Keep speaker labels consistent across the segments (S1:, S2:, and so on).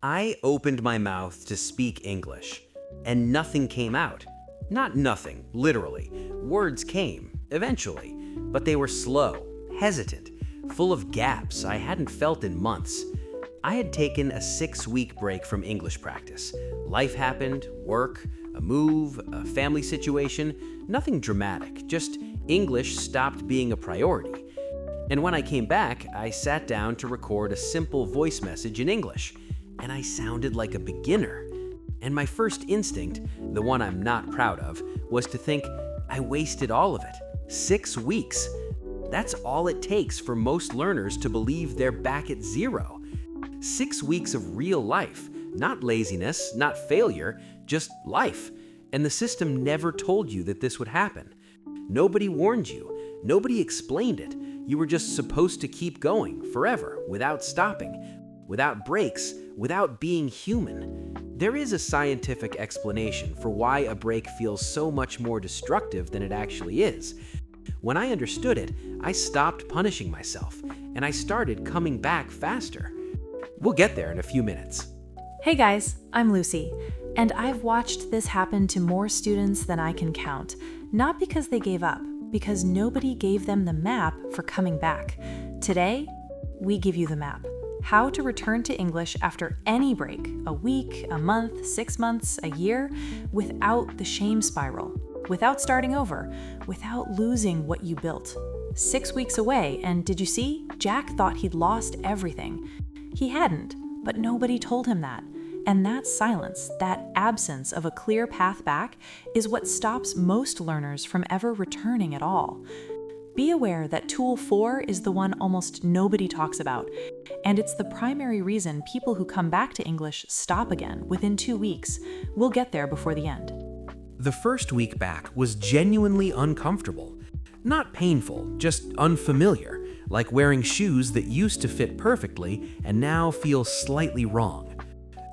S1: I opened my mouth to speak English, and nothing came out. Not nothing, literally. Words came, eventually, but they were slow, hesitant, full of gaps I hadn't felt in months. I had taken a 6-week break from English practice. Life happened, work, a move, a family situation, nothing dramatic, just English stopped being a priority. And when I came back, I sat down to record a simple voice message in English, and I sounded like a beginner. And my first instinct, the one I'm not proud of, was to think, I wasted all of it. 6 weeks. That's all it takes for most learners to believe they're back at zero. 6 weeks of real life, not laziness, not failure, just life. And the system never told you that this would happen. Nobody warned you. Nobody explained it. You were just supposed to keep going forever, without stopping, without breaks, without being human. There is a scientific explanation for why a break feels so much more destructive than it actually is. When I understood it, I stopped punishing myself, and I started coming back faster. We'll get there in a few minutes.
S2: Hey guys, I'm Lucy, and I've watched this happen to more students than I can count, not because they gave up, because nobody gave them the map for coming back. Today, we give you the map. How to return to English after any break, a week, a month, 6 months, a year, without the shame spiral, without starting over, without losing what you built. 6 weeks away, and did you see? Jack thought he'd lost everything. He hadn't, but nobody told him that. And that silence, that absence of a clear path back, is what stops most learners from ever returning at all. Be aware that Tool 4 is the one almost nobody talks about, and it's the primary reason people who come back to English stop again within 2 weeks. We'll get there before the end.
S1: The first week back was genuinely uncomfortable. Not painful, just unfamiliar, like wearing shoes that used to fit perfectly and now feel slightly wrong.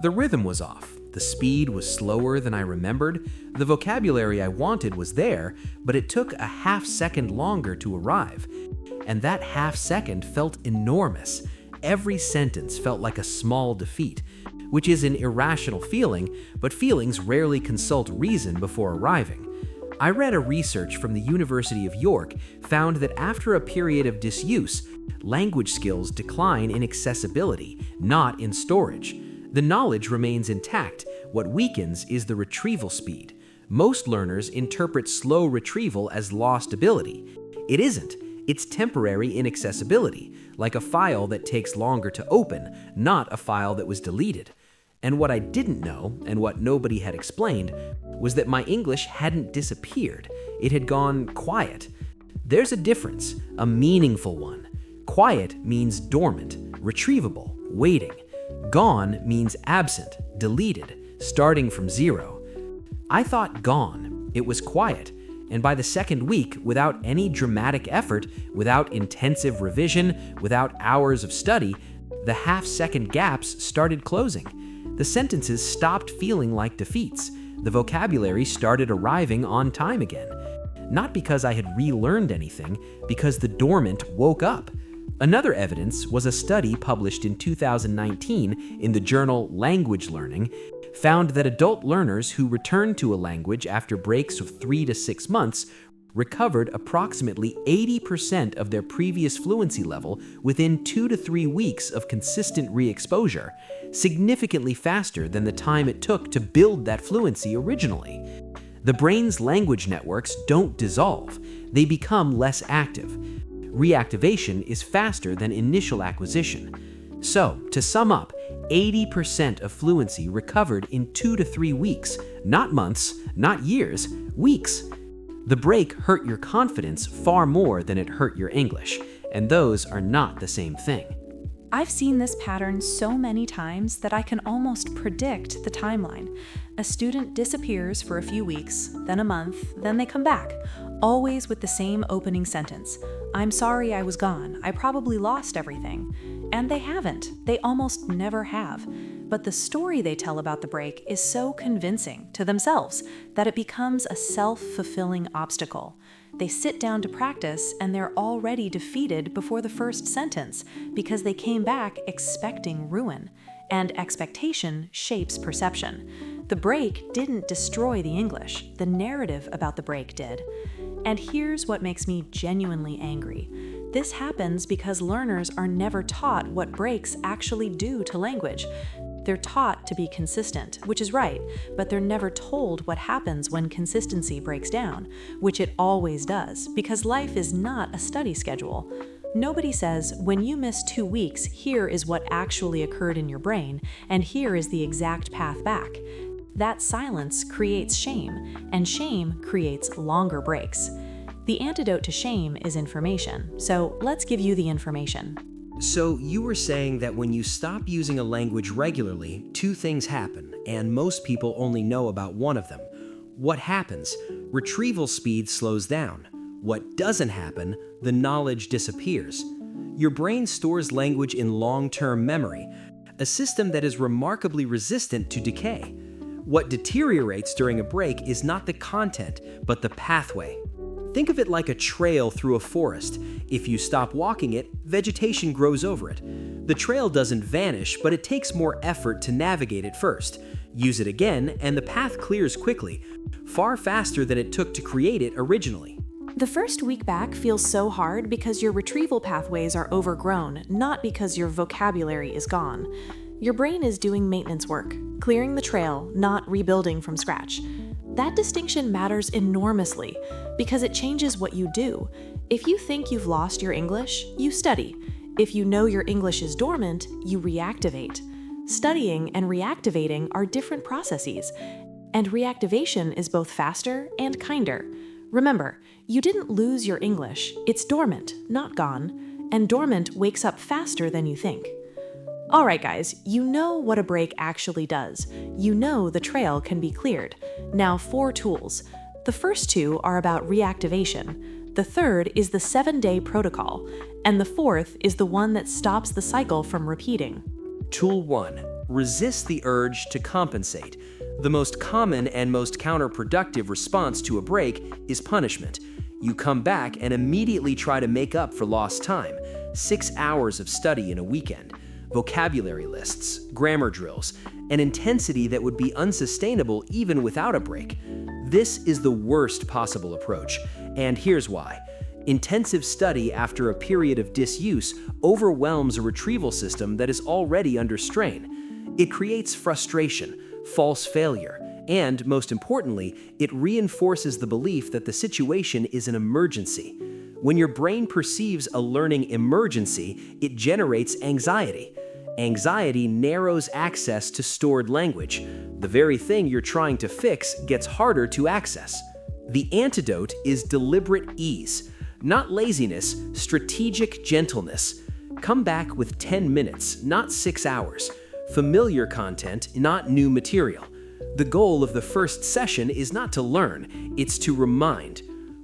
S1: The rhythm was off. The speed was slower than I remembered. The vocabulary I wanted was there, but it took a half second longer to arrive. And that half second felt enormous. Every sentence felt like a small defeat, which is an irrational feeling, but feelings rarely consult reason before arriving. I read a research from the University of York found that after a period of disuse, language skills decline in accessibility, not in storage. The knowledge remains intact. What weakens is the retrieval speed. Most learners interpret slow retrieval as lost ability. It isn't. It's temporary inaccessibility, like a file that takes longer to open, not a file that was deleted. And what I didn't know, and what nobody had explained, was that my English hadn't disappeared. It had gone quiet. There's a difference, a meaningful one. Quiet means dormant, retrievable, waiting. Gone means absent, deleted, starting from zero. I thought gone. It was quiet. And by the second week, without any dramatic effort, without intensive revision, without hours of study, the half-second gaps started closing. The sentences stopped feeling like defeats. The vocabulary started arriving on time again. Not because I had relearned anything, because the dormant woke up. Another evidence was a study published in 2019 in the journal Language Learning, found that adult learners who returned to a language after breaks of 3 to 6 months recovered approximately 80% of their previous fluency level within 2 to 3 weeks of consistent re-exposure, significantly faster than the time it took to build that fluency originally. The brain's language networks don't dissolve, they become less active. Reactivation is faster than initial acquisition. So, to sum up, 80% of fluency recovered in 2 to 3 weeks, not months, not years, weeks. The break hurt your confidence far more than it hurt your English, and those are not the same thing.
S2: I've seen this pattern so many times that I can almost predict the timeline. A student disappears for a few weeks, then a month, then they come back, always with the same opening sentence. I'm sorry I was gone. I probably lost everything. And they haven't. They almost never have. But the story they tell about the break is so convincing to themselves that it becomes a self-fulfilling obstacle. They sit down to practice and they're already defeated before the first sentence because they came back expecting ruin. and expectation shapes perception. The break didn't destroy the English, the narrative about the break did. And here's what makes me genuinely angry. This happens because learners are never taught what breaks actually do to language. They're taught to be consistent, which is right, but they're never told what happens when consistency breaks down, which it always does, because life is not a study schedule. Nobody says, when you miss 2 weeks, here is what actually occurred in your brain, and here is the exact path back. That silence creates shame, and shame creates longer breaks. The antidote to shame is information, so let's give you the information.
S1: So you were saying that when you stop using a language regularly, 2 things happen, and most people only know about one of them. What happens? Retrieval speed slows down. What doesn't happen? The knowledge disappears. Your brain stores language in long-term memory, a system that is remarkably resistant to decay. What deteriorates during a break is not the content, but the pathway. Think of it like a trail through a forest. If you stop walking it, vegetation grows over it. The trail doesn't vanish, but it takes more effort to navigate it first. Use it again, and the path clears quickly, far faster than it took to create it originally.
S2: The first week back feels so hard because your retrieval pathways are overgrown, not because your vocabulary is gone. Your brain is doing maintenance work, clearing the trail, not rebuilding from scratch. That distinction matters enormously because it changes what you do. If you think you've lost your English, you study. If you know your English is dormant, you reactivate. Studying and reactivating are different processes, and reactivation is both faster and kinder. Remember, you didn't lose your English. It's dormant, not gone, and dormant wakes up faster than you think. All right, guys, you know what a break actually does. You know the trail can be cleared. Now 4 tools. The first 2 are about reactivation. The third is the 7-day protocol. And the fourth is the one that stops the cycle from repeating.
S1: Tool 1. Resist the urge to compensate. The most common and most counterproductive response to a break is punishment. You come back and immediately try to make up for lost time. 6 hours of study in a weekend. Vocabulary lists, grammar drills, an intensity that would be unsustainable even without a break. This is the worst possible approach, and here's why. Intensive study after a period of disuse overwhelms a retrieval system that is already under strain. It creates frustration, false failure, and, most importantly, it reinforces the belief that the situation is an emergency. When your brain perceives a learning emergency, it generates anxiety. Anxiety narrows access to stored language. The very thing you're trying to fix gets harder to access. The antidote is deliberate ease, not laziness, strategic gentleness. Come back with 10 minutes, not 6 hours. Familiar content, not new material. The goal of the first session is not to learn, it's to remind.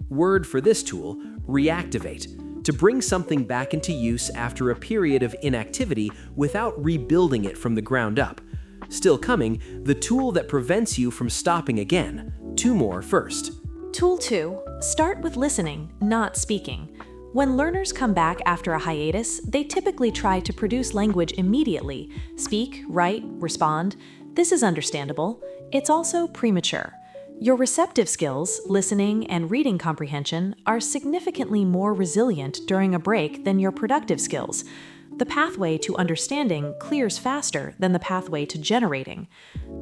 S1: Word for this tool, reactivate. To bring something back into use after a period of inactivity without rebuilding it from the ground up. Still coming, the tool that prevents you from stopping again. 2 more first.
S2: Tool 2. Start with listening, not speaking. When learners come back after a hiatus, they typically try to produce language immediately. Speak, write, respond. This is understandable. It's also premature. Your receptive skills, listening and reading comprehension, are significantly more resilient during a break than your productive skills. The pathway to understanding clears faster than the pathway to generating.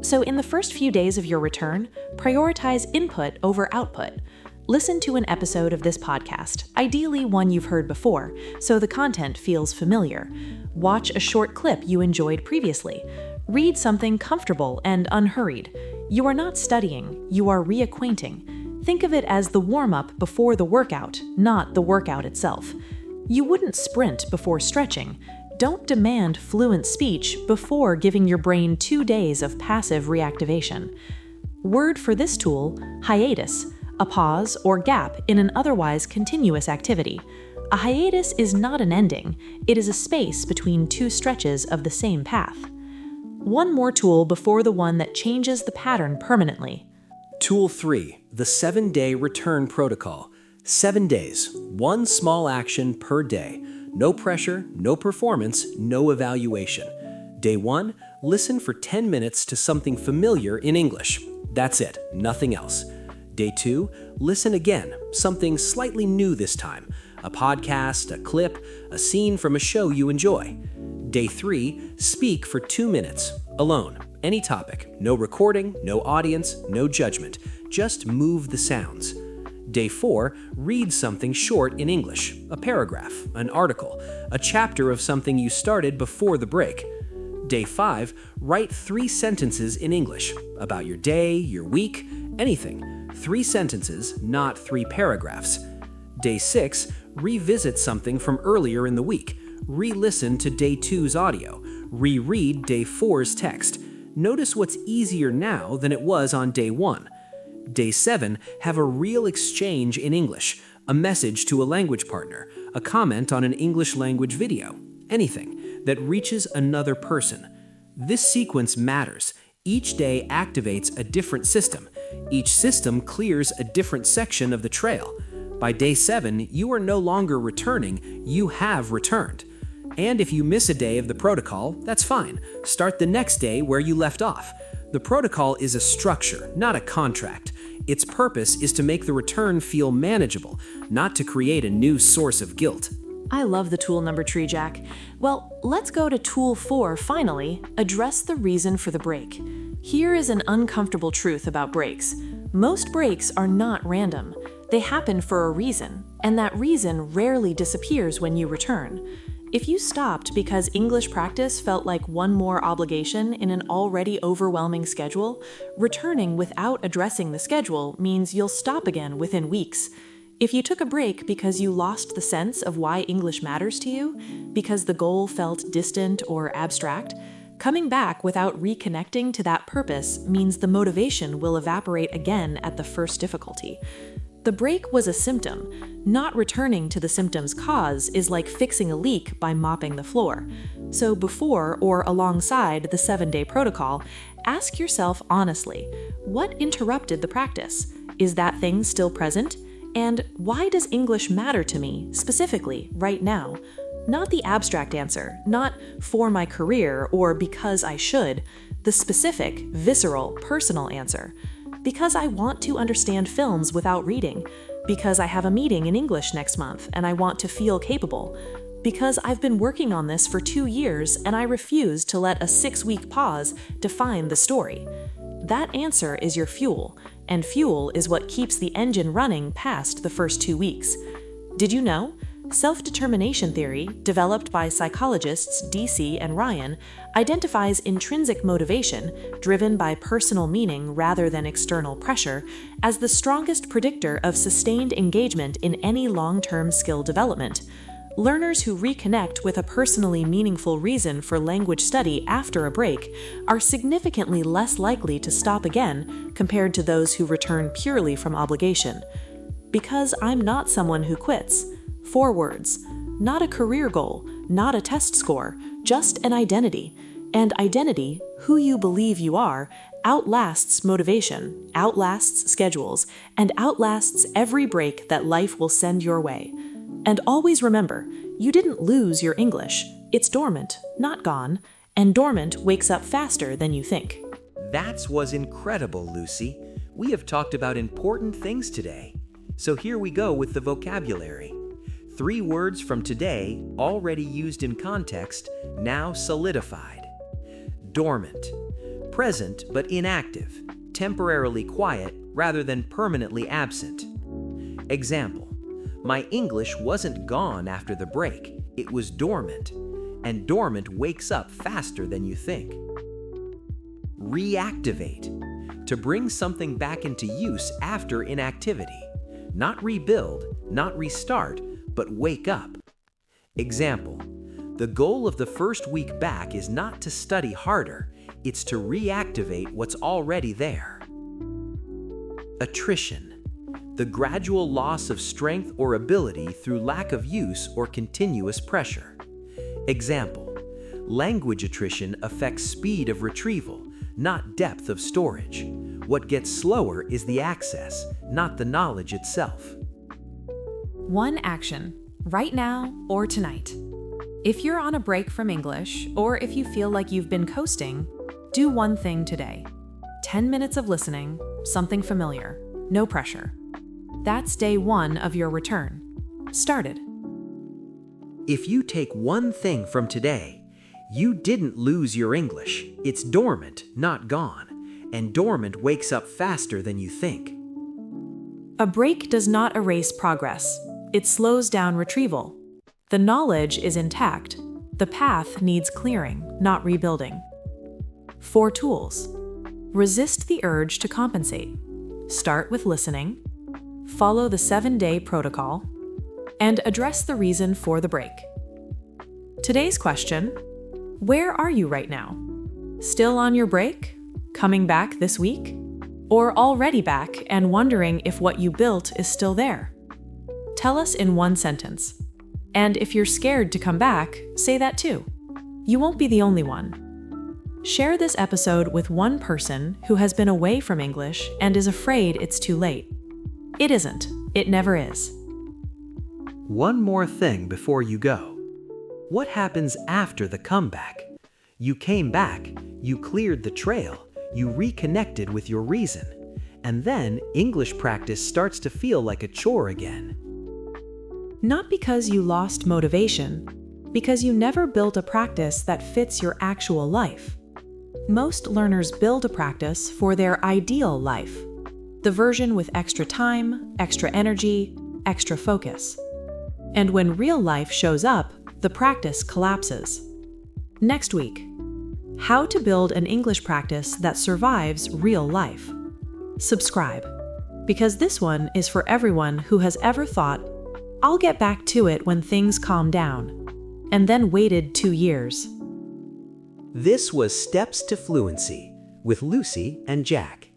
S2: So in the first few days of your return, prioritize input over output. Listen to an episode of this podcast, ideally one you've heard before, so the content feels familiar. Watch a short clip you enjoyed previously. Read something comfortable and unhurried. You are not studying, you are reacquainting. Think of it as the warm-up before the workout, not the workout itself. You wouldn't sprint before stretching. Don't demand fluent speech before giving your brain 2 days of passive reactivation. Word for this tool, hiatus, a pause or gap in an otherwise continuous activity. A hiatus is not an ending, it is a space between 2 stretches of the same path. One more tool before the one that changes the pattern permanently.
S1: Tool 3, the 7-day return protocol. 7 days, 1 small action per day. No pressure, no performance, no evaluation. Day 1, listen for 10 minutes to something familiar in English. That's it, nothing else. Day 2, listen again, something slightly new this time. A podcast, a clip, a scene from a show you enjoy. Day 3, speak for 2 minutes, alone, any topic, no recording, no audience, no judgment, just move the sounds. Day 4, read something short in English, a paragraph, an article, a chapter of something you started before the break. Day 5, write 3 sentences in English, about your day, your week, anything. 3 sentences, not 3 paragraphs. Day 6, revisit something from earlier in the week. Re-listen to Day 2's audio. Reread Day 4's text. Notice what's easier now than it was on Day 1. Day 7, have a real exchange in English, a message to a language partner, a comment on an English language video, anything that reaches another person. This sequence matters. Each day activates a different system. Each system clears a different section of the trail. By Day 7, you are no longer returning, you have returned. And if you miss a day of the protocol, that's fine. Start the next day where you left off. The protocol is a structure, not a contract. Its purpose is to make the return feel manageable, not to create a new source of guilt.
S2: I love the tool number tree, Jack. Well, let's go to tool 4 finally, address the reason for the break. Here is an uncomfortable truth about breaks. Most breaks are not random. They happen for a reason, and that reason rarely disappears when you return. If you stopped because English practice felt like one more obligation in an already overwhelming schedule, returning without addressing the schedule means you'll stop again within weeks. If you took a break because you lost the sense of why English matters to you, because the goal felt distant or abstract, coming back without reconnecting to that purpose means the motivation will evaporate again at the first difficulty. The break was a symptom. Not returning to the symptom's cause is like fixing a leak by mopping the floor. So before or alongside the 7-day protocol, ask yourself honestly, what interrupted the practice? Is that thing still present? And why does English matter to me, specifically, right now? Not the abstract answer, not for my career or because I should, the specific, visceral, personal answer. Because I want to understand films without reading. Because I have a meeting in English next month and I want to feel capable. Because I've been working on this for 2 years and I refuse to let a 6-week pause define the story. That answer is your fuel, and fuel is what keeps the engine running past the first 2 weeks. Did you know? Self-determination theory, developed by psychologists DC and Ryan, identifies intrinsic motivation, driven by personal meaning rather than external pressure, as the strongest predictor of sustained engagement in any long-term skill development. Learners who reconnect with a personally meaningful reason for language study after a break are significantly less likely to stop again compared to those who return purely from obligation. Because I'm not someone who quits. 4 words. Not a career goal, not a test score, just an identity. And identity, who you believe you are, outlasts motivation, outlasts schedules, and outlasts every break that life will send your way. And always remember, you didn't lose your English. It's dormant, not gone, and dormant wakes up faster than you think.
S1: That was incredible, Lucy. We have talked about important things today. So here we go with the vocabulary. 3 words from today, already used in context, now solidified. Dormant. Present but inactive, temporarily quiet rather than permanently absent. Example. My English wasn't gone after the break, it was dormant, and dormant wakes up faster than you think. Reactivate. To bring something back into use after inactivity. Not rebuild, not restart, but wake up. Example. The goal of the first week back is not to study harder, it's to reactivate what's already there. Attrition. The gradual loss of strength or ability through lack of use or continuous pressure. Example. Language attrition affects speed of retrieval, not depth of storage. What gets slower is the access, not the knowledge itself.
S2: 1 action, right now or tonight. If you're on a break from English, or if you feel like you've been coasting, do one thing today. 10 minutes of listening, something familiar, no pressure. That's day 1 of your return. Started.
S1: If you take one thing from today, you didn't lose your English. It's dormant, not gone. And dormant wakes up faster than you think.
S2: A break does not erase progress. It slows down retrieval. The knowledge is intact. The path needs clearing, not rebuilding. 4 tools. Resist the urge to compensate. Start with listening. Follow the 7-day protocol. And address the reason for the break. Today's question: where are you right now? Still on your break? Coming back this week? Or already back and wondering if what you built is still there? Tell us in one sentence. And if you're scared to come back, say that too. You won't be the only one. Share this episode with one person who has been away from English and is afraid it's too late. It isn't. It never is.
S1: One more thing before you go. What happens after the comeback? You came back, you cleared the trail, you reconnected with your reason, and then English practice starts to feel like a chore again.
S2: Not because you lost motivation, because you never built a practice that fits your actual life. Most learners build a practice for their ideal life, the version with extra time, extra energy, extra focus. And when real life shows up, the practice collapses. Next week, how to build an English practice that survives real life. Subscribe, because this one is for everyone who has ever thought, I'll get back to it when things calm down, and then waited 2 years.
S1: This was Steps to Fluency with Lucy and Jack.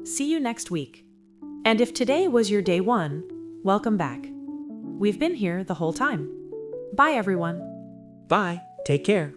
S2: See you next week. And if today was your day 1, welcome back. We've been here the whole time. Bye, everyone.
S1: Bye. Take care.